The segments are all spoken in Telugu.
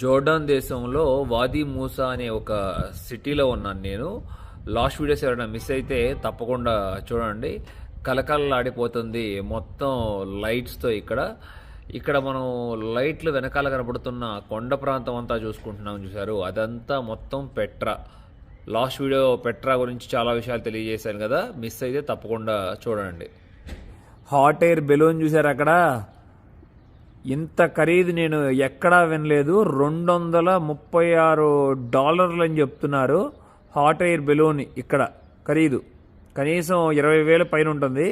జోర్డాన్ దేశంలో వాదీ మూసా అనే ఒక సిటీలో ఉన్నాను నేను. లాస్ట్ వీడియోస్ ఎవరైనా మిస్ అయితే తప్పకుండా చూడండి. కలకలలాడిపోతుంది మొత్తం లైట్స్తో. ఇక్కడ మనం లైట్లు వెనకాల కనబడుతున్న కొండ ప్రాంతం అంతా చూసుకుంటున్నాం. చూసారు, అదంతా మొత్తం పెట్రా. లాస్ట్ వీడియో పెట్రా గురించి చాలా విషయాలు తెలియజేశాను కదా, మిస్ అయితే తప్పకుండా చూడండి. హాట్ ఎయిర్ బెలూన్ చూసారు అక్కడ, ఇంత ఖరీదు నేను ఎక్కడా వినలేదు. $236 అని చెప్తున్నారు హాట్ ఎయిర్ బెలూన్. ఇక్కడ ఖరీదు కనీసం 20,000 పైన ఉంటుంది.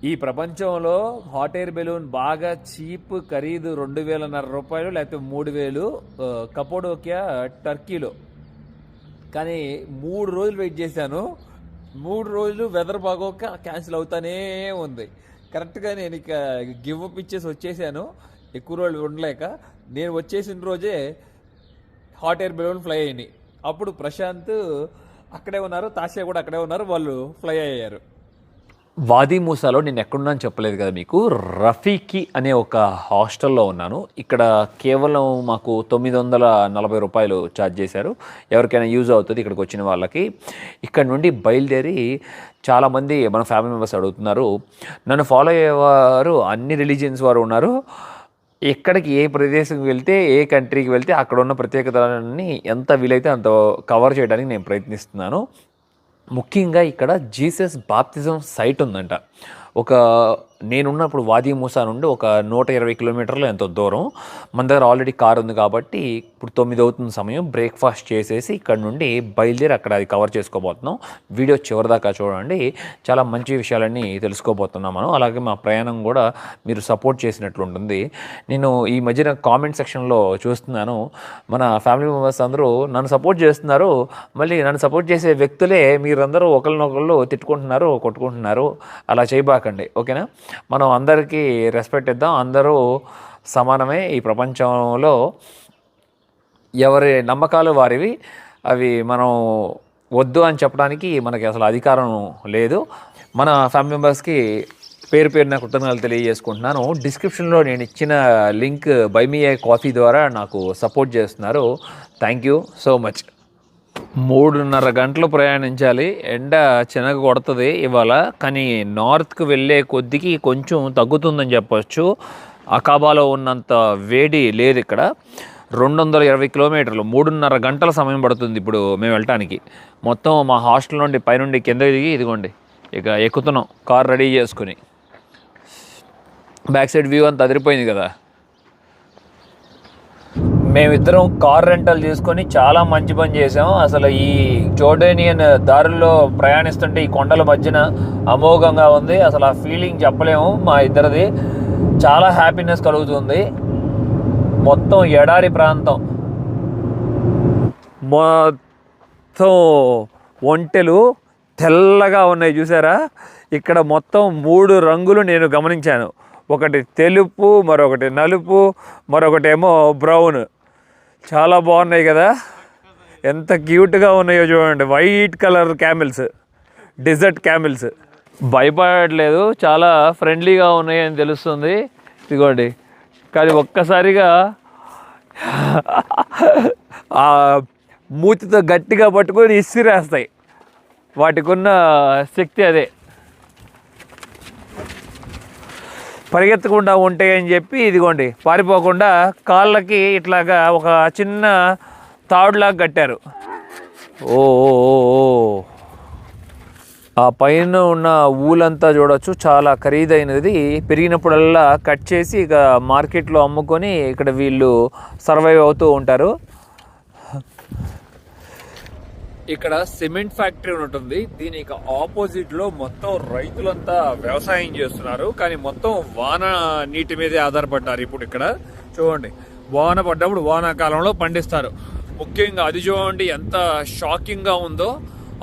ఈ ప్రపంచంలో హాట్ ఎయిర్ బెలూన్ బాగా చీప్, ఖరీదు $2,500 లేకపోతే 3,000 కపోడోకియా టర్కీలో. కానీ 3 రోజులు వెయిట్ చేశాను. 3 రోజులు వెదర్ బాగోక క్యాన్సిల్ అవుతానే ఉంది. కరెక్ట్గా నేను ఇక గివ్ అప్ ఇచ్చేసి వచ్చేసాను. ఎక్కువ రోజులు ఉండలేక నేను వచ్చేసిన రోజే హాట్ ఎయిర్ బెలూన్ ఫ్లై అయినాయి. అప్పుడు ప్రశాంత్ అక్కడే ఉన్నారు, తాషా కూడా అక్కడే ఉన్నారు, వాళ్ళు ఫ్లై అయ్యారు. వాదీ మూసాలో నేను ఎక్కడున్నాను చెప్పలేదు కదా మీకు. రఫీకి అనే ఒక హాస్టల్లో ఉన్నాను. ఇక్కడ కేవలం మాకు $940 ఛార్జ్ చేశారు. ఎవరికైనా యూజ్ అవుతుంది ఇక్కడికి వచ్చిన వాళ్ళకి. ఇక్కడ నుండి బయలుదేరి చాలామంది మన ఫ్యామిలీ మెంబర్స్ అడుగుతున్నారు. నన్ను ఫాలో అయ్యేవారు అన్ని రిలీజియన్స్ వారు ఉన్నారు. ఎక్కడికి, ఏ ప్రదేశంకి వెళ్తే, ఏ కంట్రీకి వెళ్తే అక్కడ ఉన్న ప్రత్యేకతలన్నీ ఎంత వీలైతే అంత కవర్ చేయడానికి నేను ప్రయత్నిస్తున్నాను. ముఖ్యంగా ఇక్కడ జీసస్ బాప్తిజం సైట్ ఉందంట. నేనున్నప్పుడు వాదీ మూసా నుండి ఒక 120 కిలోమీటర్లు ఎంతో దూరం. మన దగ్గర ఆల్రెడీ కార్ ఉంది కాబట్టి ఇప్పుడు 9 అవుతున్న సమయం. బ్రేక్ఫాస్ట్ చేసేసి ఇక్కడ నుండి బయలుదేరి అక్కడ అది కవర్ చేసుకోబోతున్నాం. వీడియో చివరిదాకా చూడండి, చాలా మంచి విషయాలన్నీ తెలుసుకోబోతున్నాం మనం. అలాగే మా ప్రయాణం కూడా మీరు సపోర్ట్ చేసినట్లు ఉంటుంది. నేను ఈ మధ్యన కామెంట్ సెక్షన్లో చూస్తున్నాను, మన ఫ్యామిలీ మెంబర్స్ అందరూ నన్ను సపోర్ట్ చేస్తున్నారు, మళ్ళీ నన్ను సపోర్ట్ చేసే వ్యక్తులే మీరందరూ ఒకరినొకళ్ళు తిట్టుకుంటున్నారు, కొట్టుకుంటున్నారు. అలా చేయబాకండి, ఓకేనా? మనం అందరికీ రెస్పెక్ట్ ఇద్దాం. అందరూ సమానమే ఈ ప్రపంచంలో. ఎవరి నమ్మకాలు వారివి. అవి మనం వద్దు అని చెప్పడానికి మనకి అసలు అధికారం లేదు. మన ఫ్యామిలీ మెంబర్స్కి పేరున కృతజ్ఞతలు తెలియజేసుకుంటున్నాను. డిస్క్రిప్షన్లో నేను ఇచ్చిన link by me A coffee ద్వారా నాకు సపోర్ట్ చేస్తున్నారు. Thank you so much. 3.5 గంటలు ప్రయాణించాలి. ఎండ చిన్నగా కొడుతుంది ఇవాళ, కానీ నార్త్కి వెళ్ళే కొద్దికి కొంచెం తగ్గుతుందని చెప్పొచ్చు. అకాబాలో ఉన్నంత వేడి లేదు ఇక్కడ. 220 కిలోమీటర్లు, 3.5 గంటల సమయం పడుతుంది ఇప్పుడు మేము వెళ్ళటానికి. మొత్తం మా హాస్టల్ నుండి పైనుండి కింద దిగి ఇదిగోండి ఇక ఎక్కుతున్నాం కార్ రెడీ చేసుకుని. బ్యాక్ సైడ్ వ్యూ అంతా అదిరిపోయింది కదా. మేమిద్దరం కార్ రెంటల్ చేసుకొని చాలా మంచి పని చేసాం. అసలు ఈ జోర్డానియన్ దారుల్లో ప్రయాణిస్తుంటే ఈ కొండల మధ్యన అమోఘంగా ఉంది. అసలు ఆ ఫీలింగ్ చెప్పలేము. మా ఇద్దరిది చాలా హ్యాపీనెస్ కలుగుతుంది. మొత్తం ఎడారి ప్రాంతం, మొత్తం ఒంటెలు తెల్లగా ఉన్నాయి చూసారా. ఇక్కడ మొత్తం 3 రంగులు నేను గమనించాను. ఒకటి తెలుపు, మరొకటి నలుపు, మరొకటేమో బ్రౌన్. చాలా బాగున్నాయి కదా, ఎంత క్యూట్గా ఉన్నాయో చూడండి. White colour camels, desert camels. భయపడట్లేదు, చాలా ఫ్రెండ్లీగా ఉన్నాయి అని తెలుస్తుంది. ఇదిగోండి, కానీ ఒక్కసారిగా ఆ మూతితో గట్టిగా పట్టుకొని ఇసిరేస్తాయి. వాటికి ఉన్న శక్తి అదే. పరిగెత్తకుండా ఉంటాయని చెప్పి ఇదిగోండి పారిపోకుండా కాళ్ళకి ఇట్లాగా ఒక చిన్న తాడులాగా కట్టారు. ఓ ఆ పైన ఉన్న ఊలంతా చూడవచ్చు, చాలా ఖరీదైనది. పెరిగినప్పుడల్లా కట్ చేసి ఇక మార్కెట్లో అమ్ముకొని ఇక్కడ వీళ్ళు సర్వైవ్ అవుతూ ఉంటారు. ఇక్కడ సిమెంట్ ఫ్యాక్టరీ ఉంటుంది. దీనికి ఆపోజిట్లో మొత్తం రైతులంతా వ్యవసాయం చేస్తున్నారు. కానీ మొత్తం వాన నీటి మీదే ఆధారపడ్డారు. ఇప్పుడు ఇక్కడ చూడండి, వాన పడ్డప్పుడు వానాకాలంలో పండిస్తారు. ముఖ్యంగా అది చూడండి ఎంత షాకింగ్గా ఉందో.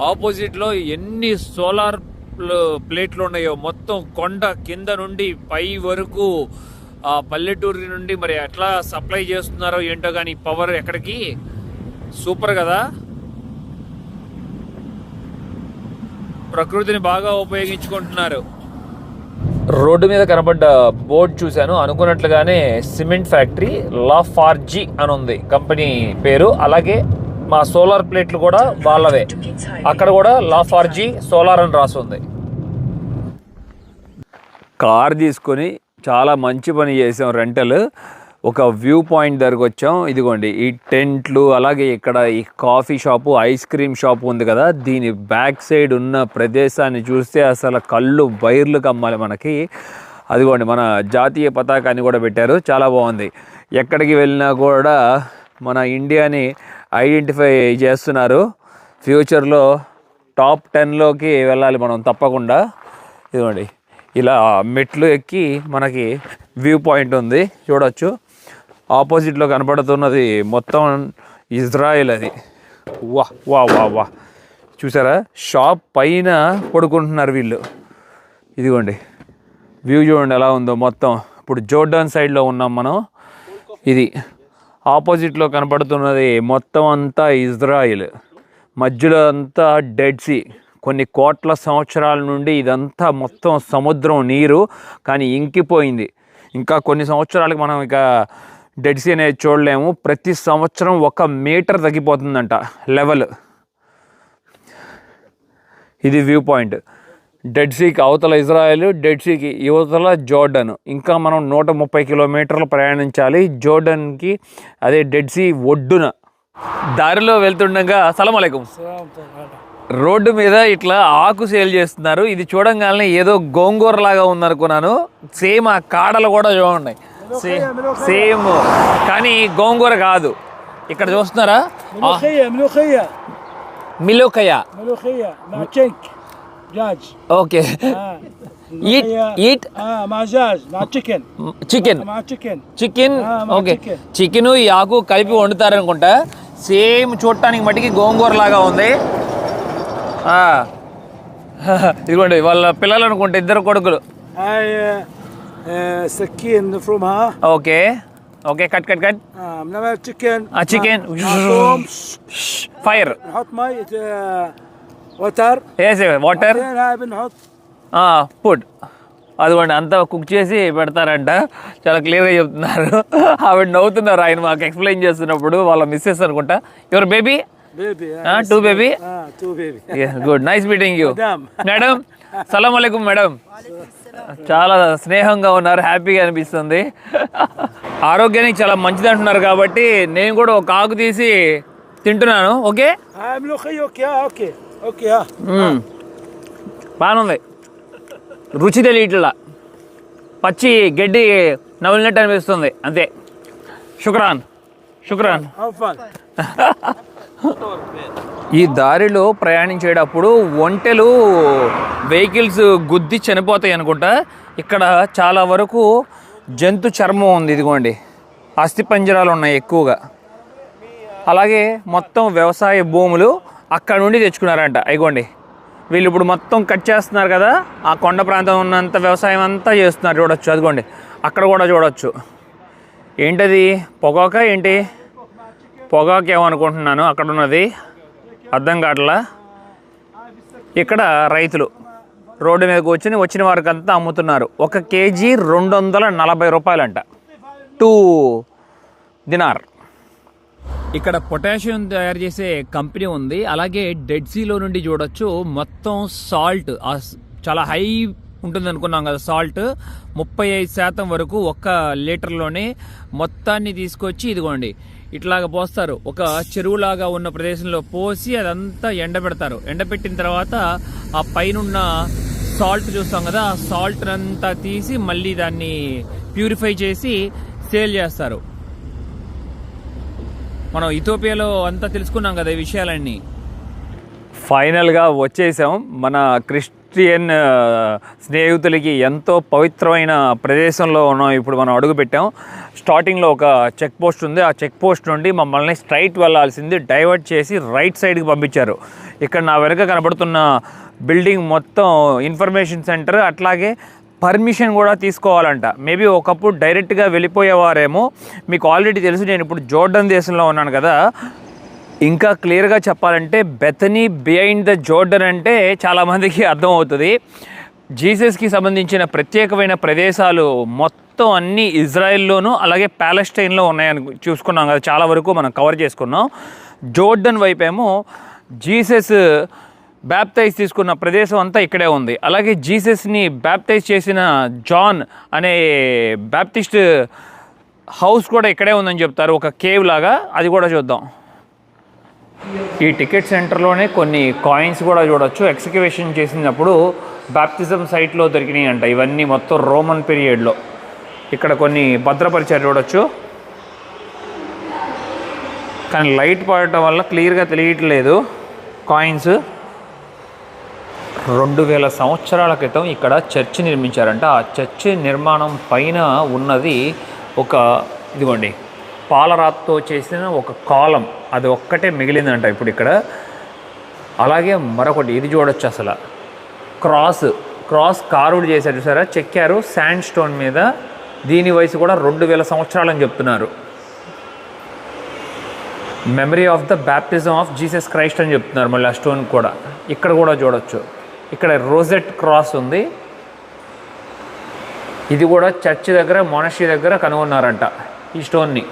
ఆపోజిట్లో ఎన్ని సోలార్ ప్లేట్లు ఉన్నాయో. మొత్తం కొండ కింద నుండి పై వరకు ఆ పల్లెటూరి నుండి మరి ఎట్లా సప్లై చేస్తున్నారో ఏంటో కానీ పవర్ ఎక్కడికి. సూపర్ కదా. ప్రకృతిని బాగా ఉపయోగించుకుంటున్నారు. రోడ్డు మీద కనబడ్డ బోర్డు చూశాను, అనుకున్నట్లుగానే సిమెంట్ ఫ్యాక్టరీ లాఫార్జీ అని ఉంది కంపెనీ పేరు. అలాగే మా సోలార్ ప్లేట్లు కూడా వాళ్ళవే, అక్కడ కూడా లాఫార్జీ సోలార్ అని రాసి ఉంది. కార్ తీసుకొని చాలా మంచి పని చేసాం రెంటల్. ఒక వ్యూ పాయింట్ దగ్గరకు వచ్చాం. ఇదిగోండి ఈ టెంట్లు, అలాగే ఇక్కడ ఈ coffee shop, ice cream shop ఉంది కదా, దీని బ్యాక్ సైడ్ ఉన్న ప్రదేశాన్ని చూస్తే అసలు కళ్ళు బైర్లు కమ్మాలి మనకి. అదిగోండి మన జాతీయ పతాకాన్ని కూడా పెట్టారు, చాలా బాగుంది. ఎక్కడికి వెళ్ళినా కూడా మన ఇండియాని ఐడెంటిఫై చేస్తున్నారు. ఫ్యూచర్లో టాప్ 10లోకి వెళ్ళాలి మనం తప్పకుండా. ఇదిగోండి ఇలా మెట్లు ఎక్కి మనకి వ్యూ పాయింట్ ఉంది, చూడొచ్చు. ఆపోజిట్లో కనపడుతున్నది మొత్తం ఇజ్రాయెల్. అది వా వా వా వా చూసారా, షాప్ పైన పడుకుంటున్నారు వీళ్ళు. ఇదిగోండి వ్యూ చూడండి ఎలా ఉందో మొత్తం. ఇప్పుడు జోర్డాన్ సైడ్లో ఉన్నాం మనం. ఇది ఆపోజిట్లో కనపడుతున్నది మొత్తం అంతా ఇజ్రాయిల్, మధ్యలో అంతా డెడ్ సీ. కొన్ని కోట్ల సంవత్సరాల నుండి ఇదంతా మొత్తం సముద్రం నీరు, కానీ ఇంకిపోయింది. ఇంకా కొన్ని సంవత్సరాలకి మనం ఇక డెడ్ సీ అనేది చూడలేము. ప్రతి సంవత్సరం 1 మీటర్ తగ్గిపోతుందంట లెవెల్. ఇది వ్యూ పాయింట్. డెడ్ సీకి అవతల ఇజ్రాయెల్, డెడ్ సీకి యువతల జోర్డన్. ఇంకా మనం 130 కిలోమీటర్లు ప్రయాణించాలి జోర్డన్కి, అదే డెడ్ సీ ఒడ్డున. దారిలో వెళ్తుండగా సలాం అలైకుం. రోడ్డు మీద ఇట్లా ఆకు సేల్ చేస్తున్నారు. ఇది చూడంగానే ఏదో గోంగూర లాగా ఉందనుకున్నాను. సేమ్ ఆ కాడలు కూడా చూడండి, సేమ్, కానీ గోంగూర కాదు. ఇక్కడ చూస్తున్నారా, మిలోకయ. Okay, chicken. ఓకే, చికెన్ ఈ ఆకు కలిపి వండుతారనుకుంటా. సేమ్ చూడటానికి మట్టికి గోంగూర లాగా ఉంది. ఇదిగోండి వాళ్ళ పిల్లలు అనుకుంటా, 2 కొడుకులు. Okay okay, cut cut cut. Chicken fire water food. అదిగోండి అంతా కుక్ చేసి పెడతారంట, చాలా క్లియర్గా చెప్తున్నారు. ఆవిడ నవ్వుతున్నారు ఆయన మాకు ఎక్స్ప్లెయిన్ చేస్తున్నప్పుడు. వాళ్ళ మిస్సెస్ అనుకుంటా. Your baby? 2 baby. 2 baby. Yeah, good. Nice meeting you. Madam సలాం అలైకుం. మేడం చాలా స్నేహంగా ఉన్నారు, హ్యాపీగా అనిపిస్తుంది. ఆరోగ్యానికి చాలా మంచిది అంటున్నారు కాబట్టి నేను కూడా ఒక ఆకు తీసి తింటున్నాను. ఓకే, బాగుంది. రుచి తెలియట్లా, పచ్చి గడ్డి నవ్వులినట్టు అనిపిస్తుంది అంతే. శుక్రాన్ శుక్రాన్. ఈ దారిలో ప్రయాణించేటప్పుడు ఒంటెలు వెహికల్స్ గుద్ది చనిపోతాయి అనుకుంటా. ఇక్కడ చాలా వరకు జంతు చర్మం ఉంది. ఇదిగోండి అస్థిపంజరాలు ఉన్నాయి ఎక్కువగా. అలాగే మొత్తం వ్యవసాయ భూములు అక్కడ నుండి తెచ్చుకున్నారంట. అయిగోండి వీళ్ళు ఇప్పుడు మొత్తం కట్ చేస్తున్నారు కదా, ఆ కొండ ప్రాంతం ఉన్నంత వ్యవసాయం అంతా చేస్తున్నారు. చూడొచ్చు, అదిగోండి అక్కడ కూడా చూడొచ్చు. ఏంటది, పొగాక ఏంటి? పొగాకు ఏమనుకుంటున్నాను, అక్కడ ఉన్నది అర్థం కావట్లా. ఇక్కడ రైతులు రోడ్డు మీదకి వచ్చిన వారికి అంతా అమ్ముతున్నారు. 1 కేజీ 240 రూపాయలంట, 2 దినార్. ఇక్కడ పొటాషియం తయారు చేసే కంపెనీ ఉంది. అలాగే డెడ్ సీలో నుండి చూడొచ్చు మొత్తం సాల్ట్, చాలా హై ఉంటుంది అనుకున్నాం కదా సాల్ట్, 35% వరకు 1 లీటర్లోనే మొత్తాన్ని తీసుకొచ్చి ఇదిగోండి ఇట్లాగ పోస్తారు. ఒక చెరువులాగా ఉన్న ప్రదేశంలో పోసి అదంతా ఎండబెడతారు. ఎండబెట్టిన తర్వాత ఆ పైన సాల్ట్ చూస్తాం కదా, ఆ సాల్ట్ అంతా తీసి మళ్ళీ దాన్ని ప్యూరిఫై చేసి సేల్ చేస్తారు. మనం ఇథియోపియాలో అంతా తెలుసుకున్నాం కదా ఈ విషయాలన్నీ. ఫైనల్గా వచ్చేసాం. మన క్రిస్టియన్ స్నేహితులకి ఎంతో పవిత్రమైన ప్రదేశంలో ఉన్నాం. ఇప్పుడు మనం అడుగు పెట్టాం. స్టార్టింగ్లో ఒక చెక్ పోస్ట్ ఉంది. ఆ చెక్ పోస్ట్ నుండి మమ్మల్ని స్ట్రైట్ వెళ్ళాల్సింది డైవర్ట్ చేసి రైట్ సైడ్కి పంపించారు. ఇక్కడ నా వెనక కనబడుతున్న బిల్డింగ్ మొత్తం ఇన్ఫర్మేషన్ సెంటర్. అట్లాగే పర్మిషన్ కూడా తీసుకోవాలంట. మేబీ ఒకప్పుడు డైరెక్ట్గా వెళ్ళిపోయేవారేమో. మీకు ఆల్రెడీ తెలుసు, నేను ఇప్పుడు జోర్డన్ దేశంలో ఉన్నాను కదా. ఇంకా క్లియర్గా చెప్పాలంటే బెతనీ బిహైండ్ ద జోర్డన్ అంటే చాలామందికి అర్థమవుతుంది. జీసస్కి సంబంధించిన ప్రత్యేకమైన ప్రదేశాలు మొత్తం అన్నీ ఇజ్రాయెల్లోనూ అలాగే ప్యాలెస్టైన్లో ఉన్నాయని చూసుకున్నాం కదా, చాలా వరకు మనం కవర్ చేసుకున్నాం. జోర్డన్ వైపేమో జీసస్ బ్యాప్టైజ్ తీసుకున్న ప్రదేశం అంతా ఇక్కడే ఉంది. అలాగే జీసస్ని బ్యాప్టైజ్ చేసిన జాన్ అనే బ్యాప్టిస్ట్ హౌస్ కూడా ఇక్కడే ఉందని చెప్తారు, ఒక కేవ్ లాగా. అది కూడా చూద్దాం. ఈ టికెట్ సెంటర్లోనే కొన్ని కాయిన్స్ కూడా చూడొచ్చు. ఎక్స్కవేషన్ చేసినప్పుడు బాప్తిజం సైట్లో దొరికినాయి అంట. ఇవన్నీ మొత్తం రోమన్ పీరియడ్లో ఇక్కడ కొన్ని భద్రపరిచారు చూడొచ్చు. కానీ లైట్ పడటం వల్ల క్లియర్గా తెలియట్లేదు. కాయిన్స్ 2000 సంవత్సరాల క్రితం ఇక్కడ చర్చి నిర్మించారంట. ఆ చర్చి నిర్మాణం పైన ఉన్నది ఒక ఇదిగోండి పాలరాతితో చేసిన ఒక కాలం, అది ఒక్కటే మిగిలిందంట ఇప్పుడు ఇక్కడ. అలాగే మరొకటి ఇది చూడొచ్చు, అసలు క్రాస్ కారుడు చేశారు చూసారా, చెక్కారు శాండ్ స్టోన్ మీద. దీని వయసు కూడా 2000 సంవత్సరాలు అని చెప్తున్నారు. Memory of the baptism of Jesus Christ అని చెప్తున్నారు మళ్ళీ ఆ స్టోన్ కూడా. ఇక్కడ కూడా చూడొచ్చు, ఇక్కడ రోజెట్ క్రాస్ ఉంది. ఇది కూడా చర్చి దగ్గర మొనస్ట్రీ దగ్గర కనుగొన్నారంట ఈ స్టోన్ని.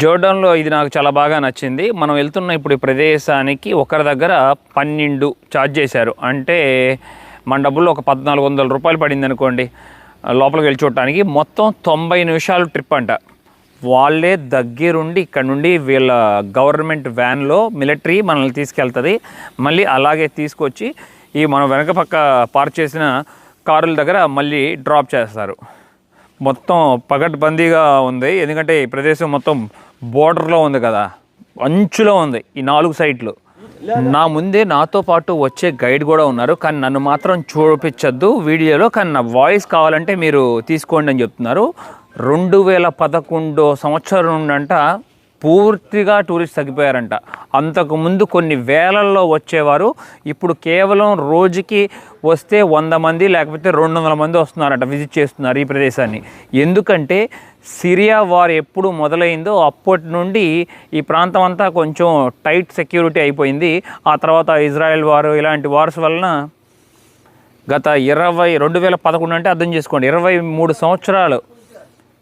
జోర్డాన్లో ఇది నాకు చాలా బాగా నచ్చింది. మనం వెళ్తున్న ఇప్పుడు ఈ ప్రదేశానికి ఒకరి దగ్గర 12 ఛార్జ్ చేశారు. అంటే మన డబ్బుల్లో ఒక 1400 రూపాయలు పడింది అనుకోండి లోపలికి వెళ్ళి చూడటానికి. మొత్తం 90 నిమిషాలు ట్రిప్ అంట. వాళ్ళే దగ్గరుండి ఇక్కడ నుండి వీళ్ళ గవర్నమెంట్ వ్యాన్లో మిలిటరీ మనల్ని తీసుకెళ్తుంది. మళ్ళీ అలాగే తీసుకొచ్చి ఈ మనం వెనక పక్క పార్క్ చేసిన కారుల దగ్గర మళ్ళీ డ్రాప్ చేస్తారు. మొత్తం పగడ్బందీగా ఉంది, ఎందుకంటే ఈ ప్రదేశం మొత్తం బోర్డర్లో ఉంది కదా, అంచులో ఉంది ఈ 4 సైట్లు. నా ముందే నాతో పాటు వచ్చే గైడ్ కూడా ఉన్నారు, కానీ నన్ను మాత్రం చూపించద్దు వీడియోలో, కానీ నా వాయిస్ కావాలంటే మీరు తీసుకోండి అని చెప్తున్నారు. 2011 సంవత్సరం నుండంట పూర్తిగా టూరిస్ట్ తగ్గిపోయారంట. అంతకుముందు కొన్ని వేలల్లో వచ్చేవారు, ఇప్పుడు కేవలం రోజుకి వస్తే 100 మంది లేకపోతే 200 మంది వస్తున్నారంట, విజిట్ చేస్తున్నారు ఈ ప్రదేశాన్ని. ఎందుకంటే సిరియా వార్ ఎప్పుడు మొదలైందో అప్పటి నుండి ఈ ప్రాంతం అంతా కొంచెం టైట్ సెక్యూరిటీ అయిపోయింది. ఆ తర్వాత ఇజ్రాయెల్ వారు ఇలాంటి వార్స్ వలన గత 2011 అంటే అర్థం చేసుకోండి 23 సంవత్సరాలు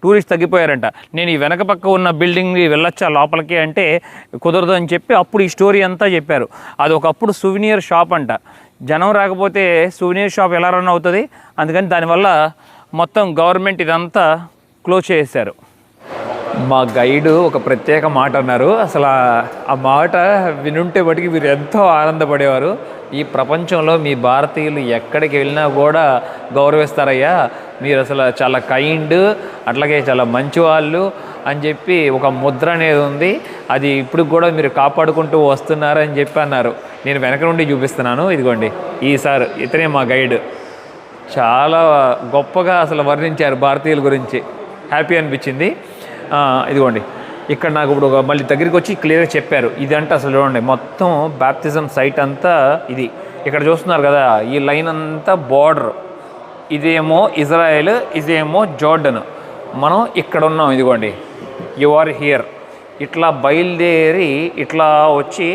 టూరిస్ట్ తగ్గిపోయారంట. నేను ఈ వెనక పక్క ఉన్న బిల్డింగ్ వెళ్ళొచ్చా లోపలికి అంటే కుదరదు అని చెప్పి అప్పుడు ఈ స్టోరీ అంతా చెప్పారు. అది ఒకప్పుడు సువెనీర్ షాప్ అంట. జనం రాకపోతే సువెనీర్ షాప్ ఎలా రన్ అవుతుంది, అందుకని దానివల్ల మొత్తం గవర్నమెంట్ ఇదంతా క్లోజ్ చేశారు. మా గైడు ఒక ప్రత్యేక మాట అన్నారు. అసలు ఆ మాట వినుంటే బట్టికి మీరు ఎంతో ఆనందపడేవారు. ఈ ప్రపంచంలో మీ భారతీయులు ఎక్కడికి వెళ్ళినా కూడా గౌరవిస్తారయ్యా, మీరు అసలు చాలా కైండ్, అట్లాగే చాలా మంచి వాళ్ళు అని చెప్పి ఒక ముద్ర అనేది ఉంది, అది ఇప్పుడు కూడా మీరు కాపాడుకుంటూ వస్తున్నారని చెప్పి అన్నారు. నేను వెనక నుండి చూపిస్తున్నాను, ఇదిగోండి ఈసారి ఇతనే మా గైడ్. చాలా గొప్పగా అసలు వర్ణించారు భారతీయుల గురించి, హ్యాపీ అనిపించింది. ఇదిగోండి ఇక్కడ నాకు ఇప్పుడు మళ్ళీ దగ్గరికి వచ్చి క్లియర్గా చెప్పారు. ఇదంటే అసలు చూడండి మొత్తం బాప్తిజం సైట్ అంతా ఇది. ఇక్కడ చూస్తున్నారు కదా ఈ లైన్ అంతా బార్డర్, ఇదేమో ఇజ్రాయెల్, ఇదేమో జోర్డన్. మనం ఇక్కడ ఉన్నాం, ఇదిగోండి యు ఆర్ హియర్. ఇట్లా బయలుదేరి ఇట్లా వచ్చి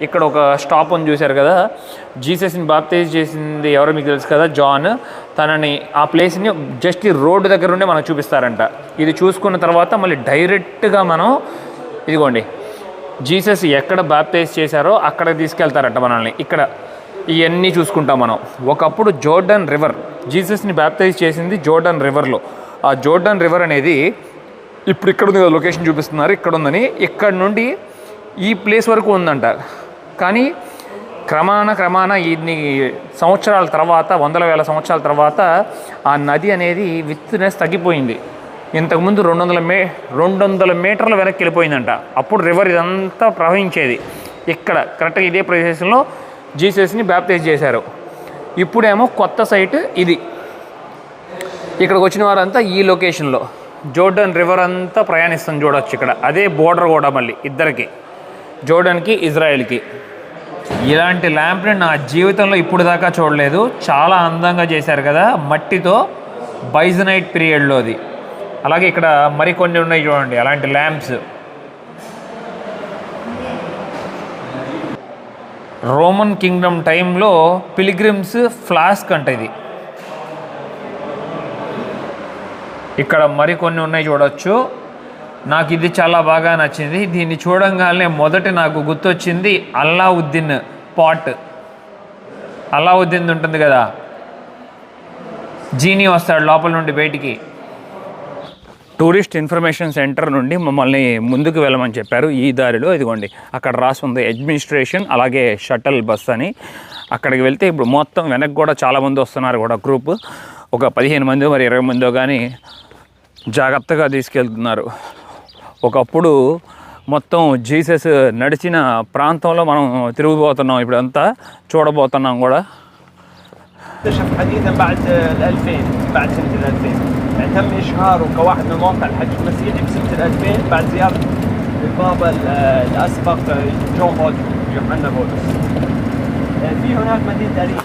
ఇక్కడ ఒక స్టాప్ అని చూశారు కదా, జీసస్ని బాప్టైజ్ చేసింది ఎవరో మీకు తెలుసు కదా, జాన్. తనని ఆ ప్లేస్ని జస్ట్ ఈ రోడ్డు దగ్గర ఉండే మనకు చూపిస్తారంట. ఇది చూసుకున్న తర్వాత మళ్ళీ డైరెక్ట్గా మనం ఇదిగోండి జీసస్ ఎక్కడ బాప్టైజ్ చేశారో అక్కడ తీసుకెళ్తారంట మనల్ని. ఇక్కడ ఇవన్నీ చూసుకుంటాం మనం. ఒకప్పుడు జోర్డన్ రివర్, జీసస్ని బాప్టైజ్ చేసింది జోర్డన్ రివర్లో. ఆ జోర్డన్ రివర్ అనేది ఇప్పుడు ఇక్కడ ఉంది, లొకేషన్ చూపిస్తున్నారు ఇక్కడ ఉందని. ఇక్కడ నుండి ఈ ప్లేస్ వరకు ఉందంట. కానీ క్రమాన ఇన్ని సంవత్సరాల తర్వాత, 100,000 సంవత్సరాల తర్వాత ఆ నది అనేది విత్నెస్ తగ్గిపోయింది. ఇంతకుముందు 200 మీటర్ల వెనక్కి వెళ్ళిపోయిందంట. అప్పుడు రివర్ ఇదంతా ప్రవహించేది. ఇక్కడ కరెక్ట్గా ఇదే ప్రదేశంలో జీసస్ని బ్యాప్టైజ్ చేశారు. ఇప్పుడేమో కొత్త సైట్ ఇది. ఇక్కడికి వచ్చిన వారంతా ఈ లొకేషన్లో జోర్డన్ రివర్ అంతా ప్రయాణిస్తాం చూడవచ్చు. ఇక్కడ అదే బోర్డర్ కూడా మళ్ళీ ఇద్దరికి, జోర్డన్కి ఇజ్రాయెల్కి. ఇలాంటి ల్యాంప్ని నా జీవితంలో ఇప్పుడు దాకా చూడలేదు. చాలా అందంగా చేశారు కదా మట్టితో, బైజనైట్ పీరియడ్లోది. అలాగే ఇక్కడ మరికొన్ని ఉన్నాయి చూడండి అలాంటి ల్యాంప్స్. రోమన్ కింగ్డమ్ టైంలో పిలిగ్రిమ్స్ ఫ్లాస్క్ అంట ఇది. ఇక్కడ మరికొన్ని ఉన్నాయి చూడొచ్చు. నాకు ఇది చాలా బాగా నచ్చింది. దీన్ని చూడంగానే మొదట నాకు గుర్తొచ్చింది అల్లావుద్దీన్ పాట్. అల్లావుద్దీన్ ఉంటుంది కదా, జీనీ వస్తాడు లోపల నుండి బయటికి. టూరిస్ట్ ఇన్ఫర్మేషన్ సెంటర్ నుండి మమ్మల్ని ముందుకు వెళ్ళమని చెప్పారు. ఈ దారిలో ఇదిగోండి అక్కడ రాసి ఉంది అడ్మినిస్ట్రేషన్, అలాగే షటల్ బస్ అని. అక్కడికి వెళ్తే ఇప్పుడు మొత్తం వెనక్కి కూడా చాలామంది వస్తున్నారు కూడా, గ్రూప్ ఒక 15 మంది మరి 20 మందో కానీ జాగ్రత్తగా తీసుకెళ్తున్నారు. ఒకప్పుడు మొత్తం జీసస్ నడిచిన ప్రాంతంలో మనం తిరిగిపోతున్నాం, ఇప్పుడు అంతా చూడబోతున్నాం కూడా. اكتشف حديثا بعد 2000 بعد سنة 2000 يعني تم إشهاره كواحد من مواقع الحج المسيحي بسنة 2000 بعد زيارة البابا الأسبق جون بولس يوحنا بولس. في هناك مدينة تاريخ.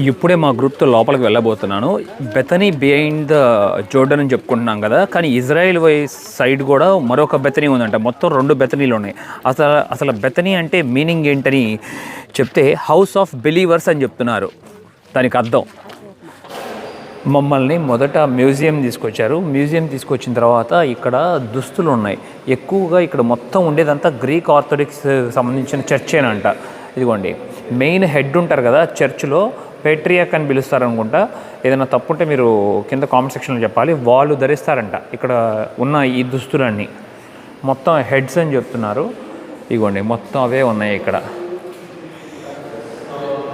ఇప్పుడే మా గ్రూప్తో లోపలికి వెళ్ళబోతున్నాను. బెతనీ బిహైండ్ ద జోర్డన్ అని చెప్పుకుంటున్నాం కదా, కానీ ఇజ్రాయెల్ సైడ్ కూడా మరొక బెతనీ ఉందంట. మొత్తం 2 బెతనీలు ఉన్నాయి. అసలు బెతనీ అంటే మీనింగ్ ఏంటని చెప్తే హౌస్ ఆఫ్ బిలీవర్స్ అని చెప్తున్నారు. దానికి అర్థం. మమ్మల్ని మొదట మ్యూజియం తీసుకొచ్చారు. మ్యూజియం తీసుకొచ్చిన తర్వాత ఇక్కడ దుస్తులు ఉన్నాయి. ఎక్కువగా ఇక్కడ మొత్తం ఉండేదంతా గ్రీక్ ఆర్థోడాక్స్ సంబంధించిన చర్చేనంట. ఇదిగోండి మెయిన్ హెడ్ ఉంటారు కదా చర్చ్లో, పేట్రియాక్ అని పిలుస్తారు అనుకుంటా. ఏదైనా తప్పుంటే మీరు కింద కామెంట్ సెక్షన్లో చెప్పాలి. వాళ్ళు ధరిస్తారంట ఇక్కడ ఉన్న ఈ దుస్తులన్నీ. మొత్తం హెడ్స్ అని చెప్తున్నారు. ఇదిగోండి మొత్తం అవే ఉన్నాయి ఇక్కడ.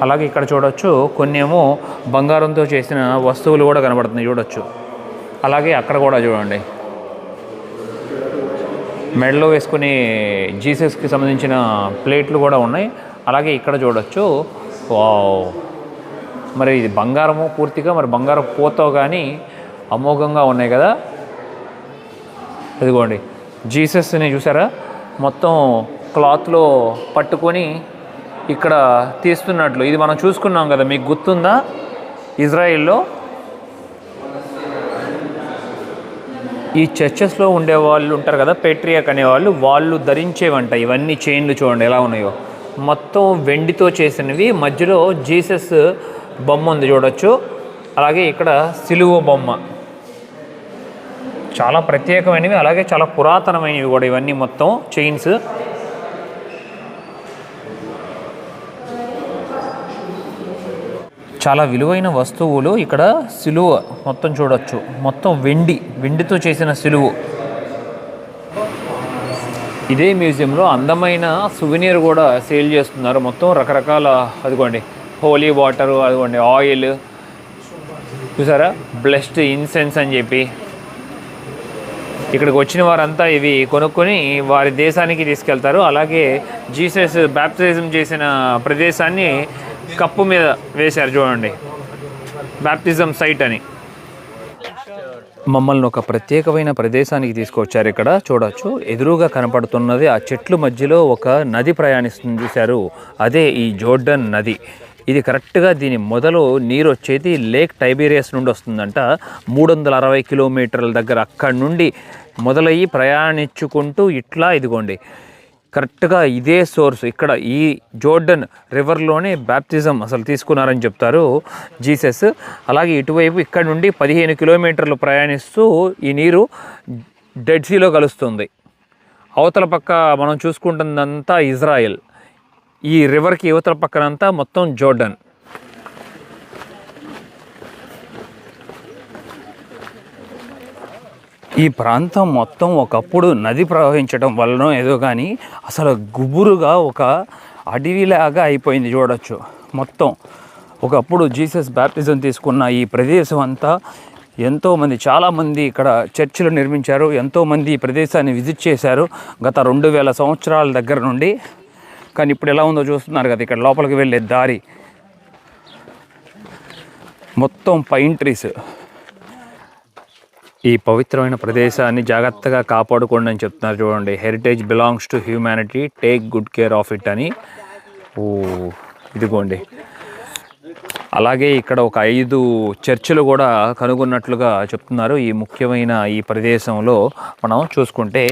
అలాగే ఇక్కడ చూడొచ్చు కొన్ని ఏమో బంగారంతో చేసిన వస్తువులు కూడా కనబడుతున్నాయి చూడొచ్చు. అలాగే అక్కడ కూడా చూడండి మెడలో వేసుకునే జీసస్కి సంబంధించిన ప్లేట్లు కూడా ఉన్నాయి. అలాగే ఇక్కడ చూడొచ్చు. వావ్, మరి ఇది బంగారము పూర్తిగా, మరి బంగారం పోతో కానీ అమోఘంగా ఉన్నాయి కదా. ఇదిగోండి జీసస్ని చూసారా, మొత్తం క్లాత్లో పట్టుకొని ఇక్కడ తీస్తున్నట్లు. ఇది మనం చూసుకున్నాం కదా, మీకు గుర్తుందా? ఇజ్రాయిల్లో ఈ చర్చెస్లో ఉండే వాళ్ళు ఉంటారు కదా, పేట్రియాక్ అనేవాళ్ళు, వాళ్ళు ధరించేవంట ఇవన్నీ చైన్లు. చూడండి ఎలా ఉన్నాయో, మొత్తం వెండితో చేసినవి. మధ్యలో జీసస్ బొమ్మ ఉంది చూడొచ్చు. అలాగే ఇక్కడ సిలువ బొమ్మ. చాలా ప్రత్యేకమైనవి, అలాగే చాలా పురాతనమైనవి కూడా ఇవన్నీ మొత్తం చైన్స్. చాలా విలువైన వస్తువులు ఇక్కడ. సిలువ మొత్తం చూడొచ్చు, మొత్తం వెండితో చేసిన సిలువ. ఇదే మ్యూజియంలో అందమైన సువెనీర్ కూడా సేల్ చేస్తున్నారు. మొత్తం రకరకాల, అదిగోండి హోలీ వాటరు, అదిగోండి ఆయిల్ చూసారా, బ్లెస్డ్ ఇన్సెన్స్ అని చెప్పి. ఇక్కడికి వచ్చిన వారంతా ఇవి కొనుక్కొని వారి దేశానికి తీసుకెళ్తారు. అలాగే జీసస్ బ్యాప్టిజం చేసిన ప్రదేశాన్ని కప్పు మీద వేశారు చూడండి, బ్యాప్టిజం సైట్ అని. మమ్మల్ని ఒక ప్రత్యేకమైన ప్రదేశానికి తీసుకొచ్చారు. ఇక్కడ చూడొచ్చు ఎదురుగా కనపడుతున్నది ఆ చెట్లు మధ్యలో ఒక నది ప్రయాణిస్తుంది చూశారు, అదే ఈ జోర్డన్ నది. ఇది కరెక్ట్గా దీని మొదలు నీరు వచ్చేది లేక్ టైబీరియస్ నుండి వస్తుందంట. 360 కిలోమీటర్ల దగ్గర అక్కడి నుండి మొదలయ్యి ప్రయాణించుకుంటూ ఇట్లా ఇదిగోండి కరెక్ట్గా ఇదే సోర్స్. ఇక్కడ ఈ జోర్డన్ రివర్లోనే బ్యాప్టిజం అసలు తీసుకున్నారని చెప్తారు జీసస్. అలాగే ఇటువైపు ఇక్కడ నుండి 15 కిలోమీటర్లు ప్రయాణిస్తూ ఈ నీరు డెడ్ సీలో కలుస్తుంది. అవతల పక్క మనం చూసుకుంటుందంతా ఇజ్రాయెల్, ఈ రివర్కి యువతల పక్కనంతా మొత్తం జోర్డన్. ఈ ప్రాంతం మొత్తం ఒకప్పుడు నది ప్రవహించడం వలన ఏదో కానీ అసలు గుబురుగా ఒక అడవిలాగా అయిపోయింది చూడొచ్చు. మొత్తం ఒకప్పుడు జీసస్ బ్యాప్టిజం తీసుకున్న ఈ ప్రదేశం అంతా ఎంతోమంది, చాలామంది ఇక్కడ చర్చిలు నిర్మించారు. ఎంతోమంది ఈ ప్రదేశాన్ని విజిట్ చేశారు గత 2000 సంవత్సరాల దగ్గర నుండి. కానీ ఇప్పుడు ఎలా ఉందో చూస్తున్నారు కదా, ఇక్కడ లోపలికి వెళ్ళే దారి మొత్తం పైన్ ట్రీస్. ఈ పవిత్రమైన ప్రదేశాన్ని జాగ్రత్తగా కాపాడుకోండి అని చెప్తున్నారు చూడండి. Heritage belongs to humanity, take good care of it అని. ఓ ఇదిగోండి. అలాగే ఇక్కడ ఒక 5 చర్చిలు కూడా కనుగొన్నట్లుగా చెప్తున్నారు. ఈ ముఖ్యమైన ఈ ప్రదేశంలో మనం చూసుకుంటే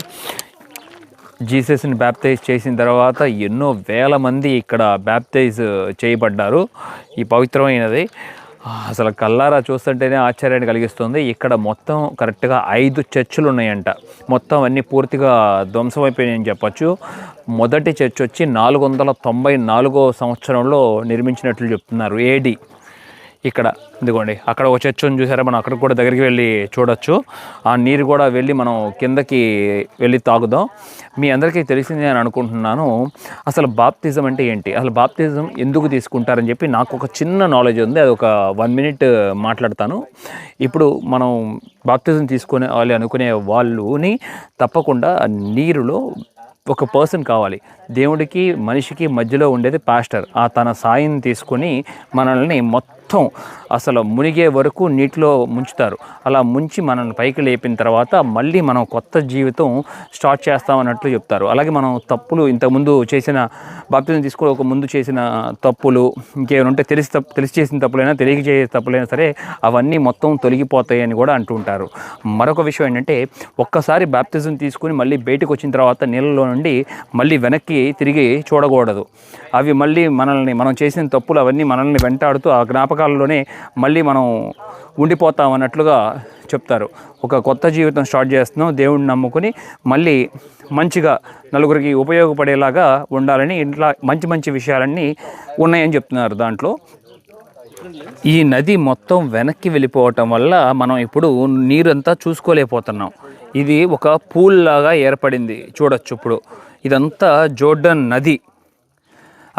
జీసస్ని బ్యాప్టైజ్ చేసిన తర్వాత ఎన్నో వేల మంది ఇక్కడ బ్యాప్టైజ్ చేయబడ్డారు. ఈ పవిత్రమైనది అసలు కల్లారా చూస్తుంటేనే ఆశ్చర్యాన్ని కలిగిస్తుంది. ఇక్కడ మొత్తం కరెక్ట్గా 5 చర్చిలు ఉన్నాయంట. మొత్తం అన్నీ పూర్తిగా ధ్వంసమైపోయినాయని చెప్పచ్చు. మొదటి చర్చ్ వచ్చి 494 సంవత్సరంలో నిర్మించినట్లు చెప్తున్నారు, AD. ఇక్కడ ఇదిగోండి, అక్కడ ఒక చర్చ్ ఉంది చూసారా, మనం అక్కడికి కూడా దగ్గరికి వెళ్ళి చూడొచ్చు. ఆ నీరు కూడా వెళ్ళి మనం కిందకి వెళ్ళి తాగుదాం. మీ అందరికీ తెలిసింది అని అనుకుంటున్నాను. అసలు బాప్తిజం అంటే ఏంటి, అసలు బాప్తిజం ఎందుకు తీసుకుంటారని చెప్పి నాకు ఒక చిన్న నాలెడ్జ్ ఉంది. అది ఒక 1 minute మాట్లాడతాను. ఇప్పుడు మనం బాప్తిజం తీసుకునే వాళ్ళు అనుకునే వాళ్ళని తప్పకుండా నీరులో ఒక పర్సన్ కావాలి. దేవుడికి మనిషికి మధ్యలో ఉండేది పాస్టర్. ఆ తన సాయం తీసుకొని మనల్ని మొత్తం అసలు మునిగే వరకు నీటిలో ముంచుతారు. అలా ముంచి మనల్ని పైకి లేపిన తర్వాత మళ్ళీ మనం కొత్త జీవితం స్టార్ట్ చేస్తామన్నట్లు చెప్తారు. అలాగే మనం తప్పులు ఇంతకుముందు చేసిన బాప్తిజం తీసుకొని ఒక ముందు చేసిన తప్పులు ఇంకేమైనా ఉంటే తెలిసి చేసిన తప్పులైనా తెలియక చేసే తప్పులైనా సరే అవన్నీ మొత్తం తొలగిపోతాయి అని కూడా అంటుంటారు. మరొక విషయం ఏంటంటే ఒక్కసారి బాప్తిజం తీసుకుని మళ్ళీ బయటకు వచ్చిన తర్వాత నీళ్ళలో నుండి మళ్ళీ వెనక్కి తిరిగి చూడకూడదు. అవి మళ్ళీ మనం చేసిన తప్పులు అవన్నీ మనల్ని వెంటాడుతూ ఆ జ్ఞాపకాలలోనే మళ్ళీ మనం ఉండిపోతాం అన్నట్లుగా చెప్తారు. ఒక కొత్త జీవితం స్టార్ట్ చేస్తున్నాం, దేవుడిని నమ్ముకుని మళ్ళీ మంచిగా నలుగురికి ఉపయోగపడేలాగా ఉండాలని ఇట్లా మంచి విషయాలన్నీ ఉన్నాయని చెప్తున్నారు దాంట్లో. ఈ నది మొత్తం వెనక్కి వెళ్ళిపోవటం వల్ల మనం ఇప్పుడు నీరంతా చూసుకోలేకపోతున్నాం. ఇది ఒక పూల్ లాగా ఏర్పడింది చూడొచ్చు. ఇప్పుడు ఇదంతా జోర్డన్ నది.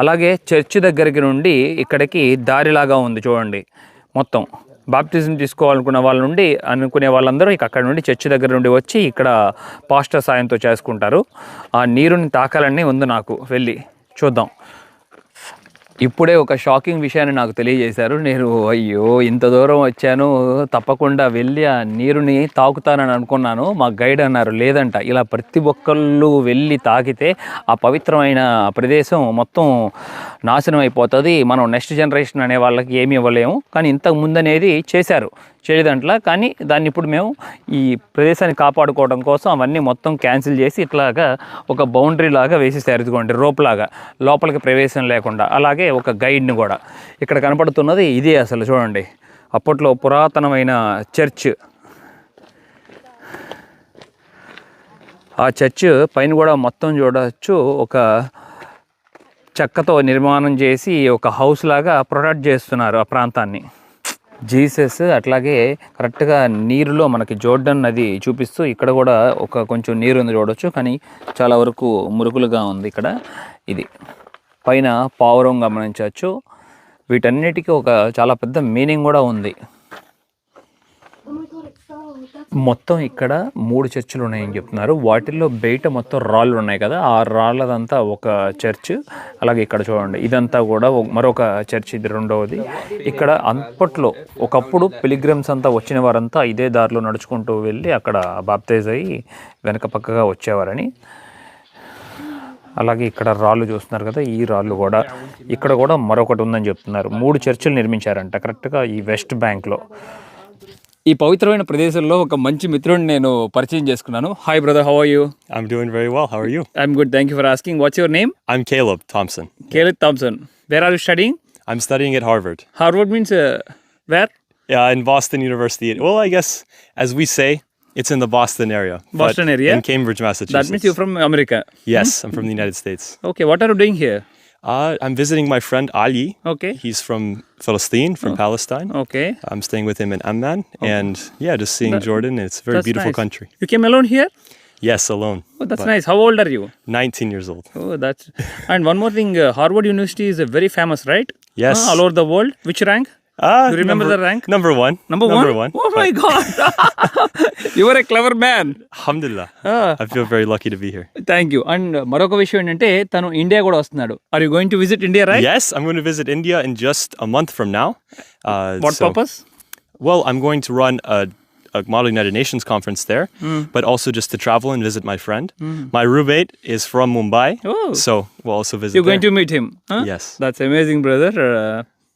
అలాగే చర్చి దగ్గరికి నుండి ఇక్కడికి దారిలాగా ఉంది చూడండి. మొత్తం బాప్తిజం తీసుకోవాలనుకునే వాళ్ళందరూ అక్కడ నుండి చర్చి దగ్గర నుండి వచ్చి ఇక్కడ పాస్టర్ సాయంతో చేసుకుంటారు. ఆ నీరుని తాకాలని ఉంది నాకు, వెళ్ళి చూద్దాం. ఇప్పుడే ఒక షాకింగ్ విషయాన్ని నాకు తెలియజేశారు. నేను అయ్యో ఇంత దూరం వచ్చాను, తప్పకుండా వెళ్ళి ఆ నీరుని తాకుతానని అనుకున్నాను. మా గైడ్ అన్నారు లేదంట, ఇలా ప్రతి ఒక్కళ్ళు వెళ్ళి తాకితే ఆ పవిత్రమైన ప్రదేశం మొత్తం నాశనం అయిపోతుంది. మనం నెక్స్ట్ జనరేషన్ అనే వాళ్ళకి ఏమీ ఇవ్వలేము. కానీ ఇంతకు ముందు అనేది చేశారు చేయదంట్లా. కానీ దాన్ని ఇప్పుడు మేము ఈ ప్రదేశాన్ని కాపాడుకోవడం కోసం అవన్నీ మొత్తం క్యాన్సిల్ చేసి ఇట్లాగా ఒక బౌండరీ లాగా వేసేసారు. ఇదిగోండి రోప్ లాగా, లోపలికి ప్రవేశం లేకుండా. అలాగే ఒక గైడ్ని కూడా. ఇక్కడ కనపడుతున్నది ఇదే అసలు చూడండి, అప్పట్లో పురాతనమైన చర్చ్. ఆ చర్చ్ పైన కూడా మొత్తం చూడవచ్చు, ఒక చెక్కతో నిర్మాణం చేసి ఒక హౌస్ లాగా ప్రొటెక్ట్ చేస్తున్నారు ఆ ప్రాంతాన్ని. జీసస్ అట్లాగే కరెక్ట్గా నీరులో మనకి జోర్డన్ నది చూపిస్తూ ఇక్కడ కూడా ఒక కొంచెం నీరు ఉంది చూడవచ్చు. కానీ చాలా వరకు మురుగులుగా ఉంది ఇక్కడ. ఇది పైన పావురం గమనించవచ్చు. వీటన్నిటికీ ఒక చాలా పెద్ద మీనింగ్ కూడా ఉంది. మొత్తం ఇక్కడ 3 చర్చిలు ఉన్నాయని చెప్తున్నారు. వాటిల్లో బయట మొత్తం రాళ్ళు ఉన్నాయి కదా, ఆ రాళ్ళదంతా ఒక చర్చ్. అలాగే ఇక్కడ చూడండి, ఇదంతా కూడా మరొక చర్చ్, ఇది రెండవది. ఇక్కడ అప్పట్లో ఒకప్పుడు పిలిగ్రిమ్స్ అంతా వచ్చిన వారంతా ఇదే దారిలో నడుచుకుంటూ వెళ్ళి అక్కడ బాప్తైజ్ అయ్యి వెనక పక్కగా వచ్చేవారని. అలాగే ఇక్కడ రాళ్ళు చూస్తున్నారు కదా, ఈ రాళ్ళు కూడా ఇక్కడ కూడా మరొకటి ఉందని చెప్తున్నారు. 3 చర్చిలు నిర్మించారంట కరెక్ట్గా ఈ వెస్ట్ బ్యాంక్లో. ఈ పవిత్రమైన ప్రదేశంలో ఒక మంచి మిత్రుడిని నేను పరిచయం చేసుకున్నాను. Hi brother, how are you? I'm doing very well. How are you? I'm good, thank you for asking. What's your name? I'm Caleb Thompson. Caleb Thompson. Where are you studying? I'm studying at Harvard. Harvard means where? Yeah, in Boston University. Well, I guess as we say, it's in the Boston area. Boston but area? In Cambridge, Massachusetts. That means you're from America. Yes, I'm from the United States. Okay, what are you doing here? I'm visiting my friend Ali. Okay. He's from Palestine, from Palestine. Okay. I'm staying with him in Amman. And yeah, just seeing Jordan. It's a very That's beautiful nice. country. You came alone here? Yes, alone. Oh, that's but nice. How old are you? 19 years old. Oh, that's... And one more thing, Harvard University is very famous, right? Yes. All over the world. Which rank? You remember the rank? Number one. Number one? Oh my God. You are a clever man. Alhamdulillah. I feel very lucky to be here. Thank you. And మరొక విషయం ఏంటంటే తను ఇండియా కూడా వస్తున్నాడు. Are you going to visit India, right? Yes, I'm going to visit India in just a month from now. What purpose? Well, I'm going to run a Model United Nations conference there, but also just to travel and visit my friend. My roommate is from Mumbai, so we'll also visit You're going to meet him? Huh? Yes. That's amazing, brother.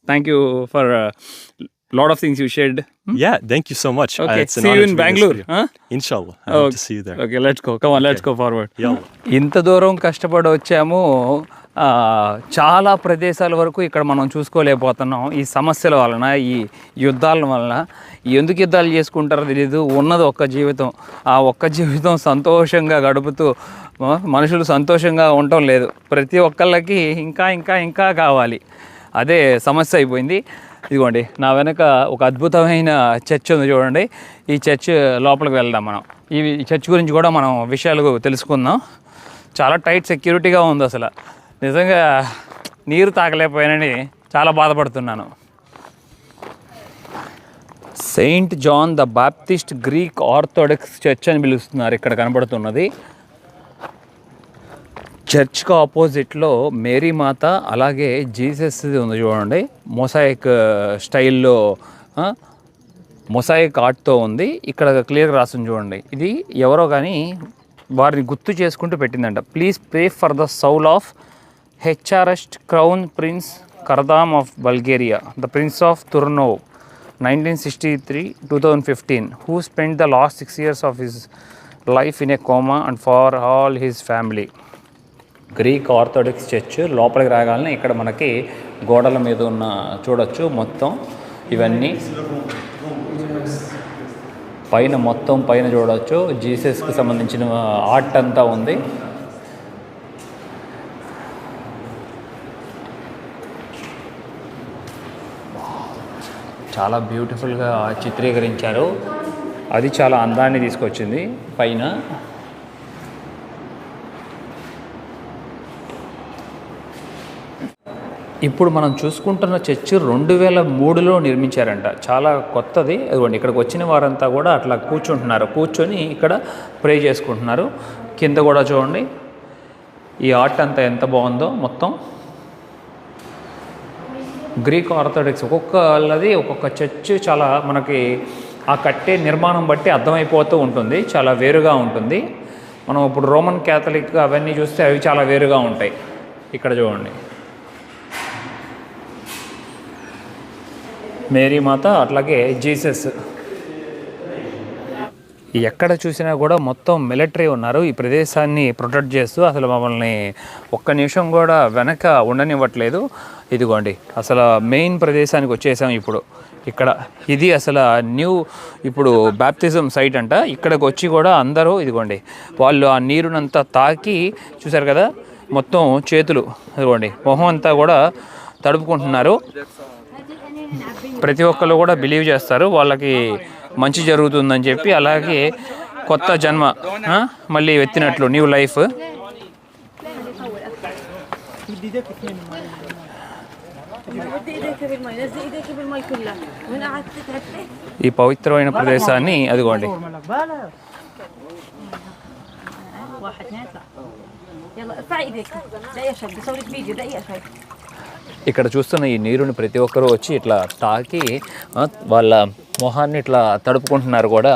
Thank you for lot of things you shared. Yeah, thank you so much. Okay, It's an see you honor in to be in this Bangalore. video. Huh? Inshallah, I hope to see you there. Okay, let's go. Come on, let's go forward. Yalla. ఇంత దూరం కష్టపడి వచ్చాము, చాలా ప్రదేశాల వరకు ఇక్కడ మనం చూసుకోలేకపోతున్నాం ఈ సమస్యల వలన, ఈ యుద్ధాల వలన. ఎందుకు యుద్ధాలు చేసుకుంటారో తెలియదు. ఉన్నది ఒక్క జీవితం, ఆ ఒక్క జీవితం సంతోషంగా గడుపుతూ మనుషులు సంతోషంగా ఉండటం లేదు. ప్రతి ఒక్కళ్ళకి ఇంకా ఇంకా ఇంకా కావాలి, అదే సమస్య అయిపోయింది. ఇదిగోండి నా వెనక ఒక అద్భుతమైన చర్చ్ ఉంది చూడండి. ఈ చర్చ్ లోపలికి వెళ్దాం మనం. ఈ చర్చ్ గురించి కూడా మనం విషయాలు తెలుసుకుందాం. చాలా టైట్ సెక్యూరిటీగా ఉంది. అసలు నిజంగా నీరు తాగలేకపోయానని చాలా బాధపడుతున్నాను. Saint John the Baptist Greek Orthodox church అని పిలుస్తున్నారు ఇక్కడ కనబడుతున్నది. చర్చ్కి ఆపోజిట్లో మేరీ మాత, అలాగే జీసస్ ఉంది చూడండి. మొసాయిక్ స్టైల్లో మొసాయిక్ ఆర్ట్తో ఉంది. ఇక్కడ క్లియర్గా రాస్తుంది చూడండి. ఇది ఎవరో కానీ వారిని గుర్తు చేసుకుంటూ పెట్టిందంట. Please pray for the soul of హెచ్ఆర్ఎస్ట్ crown prince Kardam of Bulgaria, the prince of Tarnovo, 1963-2015, who spent the last 6 years of his life in a coma, and for all his family. Greek Orthodox church లోపలికి రాగానే ఇక్కడ మనకి గోడల మీద ఉన్న చూడొచ్చు మొత్తం ఇవన్నీ. పైన మొత్తం పైన చూడవచ్చు జీసస్కి సంబంధించిన ఆర్ట్ అంతా ఉంది. చాలా బ్యూటిఫుల్గా చిత్రీకరించారు. అది చాలా అందాన్ని తీసుకొచ్చింది పైన. ఇప్పుడు మనం చూసుకుంటున్న చర్చ్ 2003లో నిర్మించారంట. చాలా కొత్తది. అదిగోండి ఇక్కడికి వచ్చిన వారంతా కూడా అట్లా కూర్చుంటున్నారు. కూర్చొని ఇక్కడ ప్రే చేసుకుంటున్నారు. కింద కూడా చూడండి ఈ ఆర్ట్ అంతా ఎంత బాగుందో. మొత్తం గ్రీక్ ఆర్థోడాక్స్ ఒక్కొక్కది ఒక్కొక్క చర్చ్ చాలా మనకి ఆ కట్టే నిర్మాణం బట్టి అర్థమైపోతూ ఉంటుంది. చాలా వేరుగా ఉంటుంది. మనం ఇప్పుడు రోమన్ క్యాథలిక్ అవన్నీ చూస్తే అవి చాలా వేరుగా ఉంటాయి. ఇక్కడ చూడండి మేరీ మాత, అట్లాగే జీసస్. ఎక్కడ చూసినా కూడా మొత్తం మిలిటరీ ఉన్నారు ఈ ప్రదేశాన్ని ప్రొటెక్ట్ చేస్తూ. అసలు మమ్మల్ని ఒక్క నిమిషం కూడా వెనక ఉండనివ్వట్లేదు. ఇదిగోండి అసలు మెయిన్ ప్రదేశానికి వచ్చేసాం ఇప్పుడు. ఇక్కడ ఇది అసలు ఇప్పుడు బ్యాప్టిజం సైట్ అంట. ఇక్కడికి వచ్చి కూడా అందరూ ఇదిగోండి వాళ్ళు ఆ నీరునంతా తాకి చూసారు కదా, మొత్తం చేతులు ఇదిగోండి మొహం అంతా కూడా తడుపుకుంటున్నారు. ప్రతి ఒక్కరు కూడా బిలీవ్ చేస్తారు వాళ్ళకి మంచి జరుగుతుందని చెప్పి. అలాగే కొత్త జన్మ మళ్ళీ ఎత్తినట్లు న్యూ లైఫ్. ఈ పవిత్రమైన ప్రదేశాన్ని అదిగోండి ఇక్కడ చూస్తున్న ఈ నీరుని ప్రతి ఒక్కరూ వచ్చి ఇట్లా తాకి వాళ్ళ మొహాన్ని ఇట్లా తడుపుకుంటున్నారు కూడా.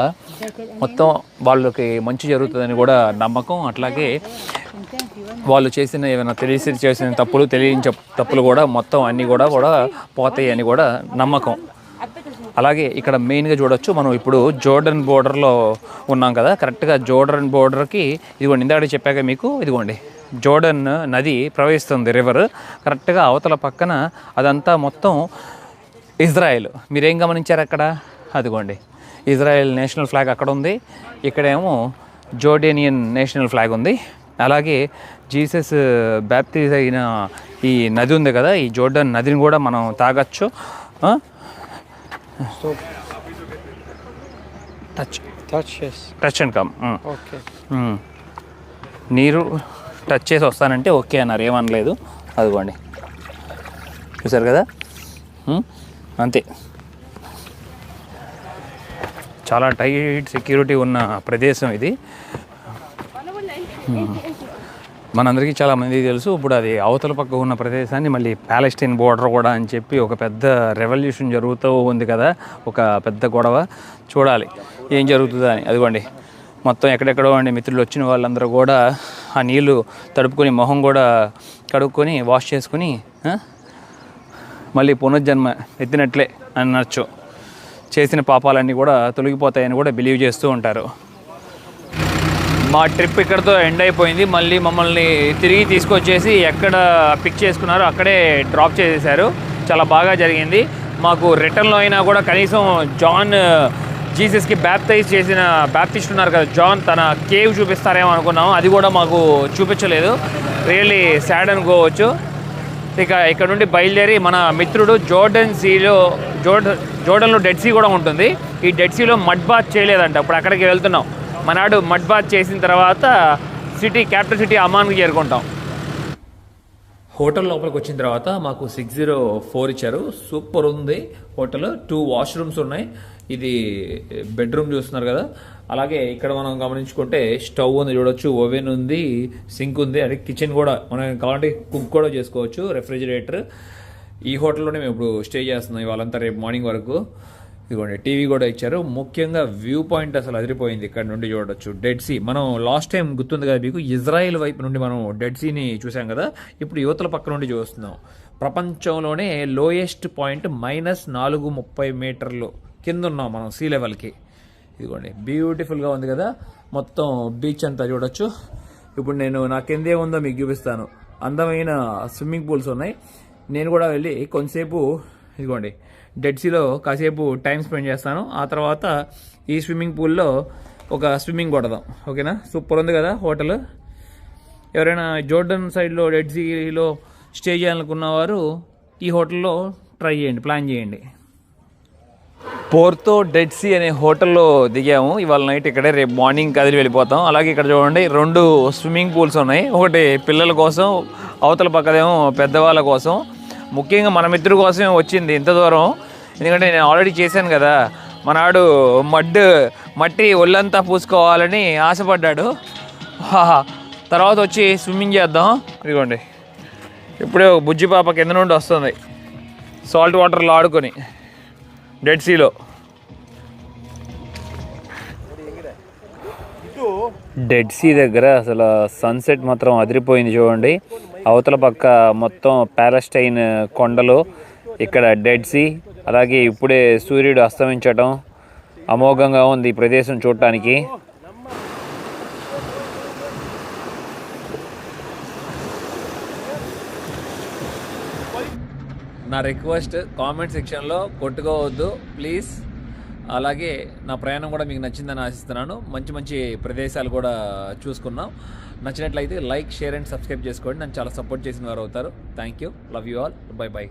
మొత్తం వాళ్ళకి మంచి జరుగుతుందని కూడా నమ్మకం. అట్లాగే వాళ్ళు చేసిన ఏమైనా తెలిసి చేసిన తప్పులు తెలియని తప్పులు కూడా మొత్తం అన్నీ కూడా పోతాయి అని కూడా నమ్మకం. అలాగే ఇక్కడ మెయిన్గా చూడొచ్చు మనం ఇప్పుడు జోర్డన్ బోర్డర్లో ఉన్నాం కదా. కరెక్ట్గా జోర్డన్ బోర్డర్కి ఇదిగోండి ఇందాక చెప్పాక మీకు ఇదిగోండి జోర్డన్ నది ప్రవహిస్తుంది, రివర్. కరెక్ట్గా అవతల పక్కన అదంతా మొత్తం ఇజ్రాయెల్. మీరేం గమనించారు అక్కడ? అదిగోండి ఇజ్రాయెల్ నేషనల్ ఫ్లాగ్ అక్కడ ఉంది. ఇక్కడేమో జోర్డేనియన్ నేషనల్ ఫ్లాగ్ ఉంది. అలాగే జీసస్ బ్యాప్టిజ్ అయిన ఈ నది ఉంది కదా, ఈ జోర్డన్ నదిని కూడా మనం తాగొచ్చు. Touch and come. నీరు టచ్ చేసి వస్తానంటే ఓకే అన్నారు, ఏమనలేదు. అదిగోండి చూసారు కదా, అంతే. చాలా టైట్ సెక్యూరిటీ ఉన్న ప్రదేశం ఇది. మనందరికీ చాలామందికి తెలుసు. ఇప్పుడు అది అవతల పక్క ఉన్న ప్రదేశాన్ని మళ్ళీ ప్యాలెస్టైన్ బోర్డర్ కూడా అని చెప్పి ఒక పెద్ద రెవల్యూషన్ జరుగుతూ ఉంది కదా, ఒక పెద్ద గొడవ. చూడాలి ఏం జరుగుతుందో అని. అదిగోండి మొత్తం ఎక్కడెక్కడో అండి మిత్రులు వచ్చిన వాళ్ళందరూ కూడా ఆ నీళ్ళు తడుపుకొని మొహం కూడా కడుక్కొని వాష్ చేసుకుని మళ్ళీ పునర్జన్మ ఎత్తినట్లే అనొచ్చు. చేసిన పాపాలన్నీ కూడా తొలగిపోతాయని కూడా బిలీవ్ చేస్తూ ఉంటారు. మా ట్రిప్ ఇక్కడితో ఎండ్ అయిపోయింది. మళ్ళీ మమ్మల్ని తిరిగి తీసుకొచ్చేసి ఎక్కడ పిక్ చేసుకున్నారో అక్కడే డ్రాప్ చేసేసారు. చాలా బాగా జరిగింది. మాకు రిటర్న్లో అయినా కూడా కనీసం జాన్ జీసస్కి బ్యాప్టైజ్ చేసిన బ్యాప్టిస్ట్ ఉన్నారు కదా జాన్, తన కేవ్ చూపిస్తారేమో అనుకున్నాము. అది కూడా మాకు చూపించలేదు. రియల్లీ సాడ్ అనుకోవచ్చు. ఇక ఇక్కడ నుండి బయలుదేరి మన మిత్రుడు జోర్డన్లో డెడ్ సీ కూడా ఉంటుంది. ఈ డెడ్ సీలో మడ్ బాత్ చేయలేదంట. ఇప్పుడు అక్కడికి వెళ్తున్నాం. మనాడు మడ్ బాత్ చేసిన తర్వాత క్యాపిటల్ సిటీ అమాన్కి చేరుకుంటాం. హోటల్ లోపలికి వచ్చిన తర్వాత మాకు 604 ఇచ్చారు. సూపర్ ఉంది హోటల్. 2 వాష్రూమ్స్ ఉన్నాయి. ఇది బెడ్రూమ్ చూస్తున్నారు కదా. అలాగే ఇక్కడ మనం గమనించుకుంటే స్టవ్ ఉంది చూడొచ్చు, ఓవెన్ ఉంది, సింక్ ఉంది, అదే కిచెన్ కూడా మనం కావాలంటే కుక్ కూడా చేసుకోవచ్చు, రెఫ్రిజిరేటర్. ఈ హోటల్లోనే మేము ఇప్పుడు స్టే చేస్తున్నాం ఇవాళంతా, రేపు మార్నింగ్ వరకు. ఇదిగోండి టీవీ కూడా ఇచ్చారు. ముఖ్యంగా వ్యూ పాయింట్ అసలు అదిరిపోయింది. ఇక్కడ నుండి చూడొచ్చు డెడ్ సీ. మనం లాస్ట్ టైం గుర్తుంది కదా మీకు, ఇజ్రాయెల్ వైపు నుండి మనం డెడ్ సీని చూసాం కదా. ఇప్పుడు యువతల పక్క నుండి చూస్తున్నాం. ప్రపంచంలోనే లోయెస్ట్ పాయింట్ -430 మీటర్లు కింద ఉన్నాం మనం సీ లెవెల్కి. ఇదిగోండి బ్యూటిఫుల్గా ఉంది కదా. మొత్తం బీచ్ అంతా చూడొచ్చు. ఇప్పుడు నేను నా కిందే ఉందో మీకు చూపిస్తాను. అందమైన స్విమ్మింగ్ పూల్స్ ఉన్నాయి. నేను కూడా వెళ్ళి కొంతసేపు ఇదిగోండి డెడ్ సీలో కాసేపు టైం స్పెండ్ చేస్తాను. ఆ తర్వాత ఈ స్విమ్మింగ్ పూల్లో ఒక స్విమ్మింగ్ కొడదాం. ఓకేనా? సూపర్ ఉంది కదా హోటల్. ఎవరైనా జోర్డన్ సైడ్లో డెడ్ సీలో స్టే చేయాలనుకున్న వారు ఈ హోటల్లో ట్రై చేయండి, ప్లాన్ చేయండి. పోర్తో డెడ్ సీ అనే హోటల్లో దిగాము. ఇవాళ నైట్ ఇక్కడే, రేపు మార్నింగ్ కదిలి వెళ్ళిపోతాం. అలాగే ఇక్కడ చూడండి 2 స్విమ్మింగ్ పూల్స్ ఉన్నాయి. ఒకటి పిల్లల కోసం, అవతల పక్కదేమో పెద్దవాళ్ళ కోసం. ముఖ్యంగా మన మిత్రుడి కోసమే వచ్చింది ఇంత దూరం. ఎందుకంటే నేను ఆల్రెడీ చేశాను కదా. మనాడు మట్టి ఒళ్ళంతా పూసుకోవాలని ఆశపడ్డాడు. తర్వాత వచ్చి స్విమ్మింగ్ చేద్దాం. ఇదిగోండి ఇప్పుడే బుజ్జి పాప కింద నుండి వస్తుంది సాల్ట్ వాటర్లో ఆడుకొని డెడ్ సీలో. డెడ్ సీ దగ్గర అసలు సన్సెట్ మాత్రం అదిరిపోయింది చూడండి. అవతల పక్క మొత్తం ప్యాలెస్టైన్ కొండలు, ఇక్కడ డెడ్ సీ. అలాగే ఇప్పుడే సూర్యుడు అస్తమించటం. అమోఘంగా ఉంది ఈ ప్రదేశం చూడటానికి. నా రిక్వెస్ట్, కామెంట్ సెక్షన్లో కొట్టుకోవద్దు ప్లీజ్. అలాగే నా ప్రయాణం కూడా మీకు నచ్చిందని ఆశిస్తున్నాను. మంచి మంచి ప్రదేశాలు కూడా చూసుకున్నాం. నచ్చినట్లయితే లైక్, షేర్ అండ్ సబ్స్క్రైబ్ చేసుకోండి. నన్ను చాలా సపోర్ట్ చేసిన వారు అవుతారు. Thank you. Love you all. By by.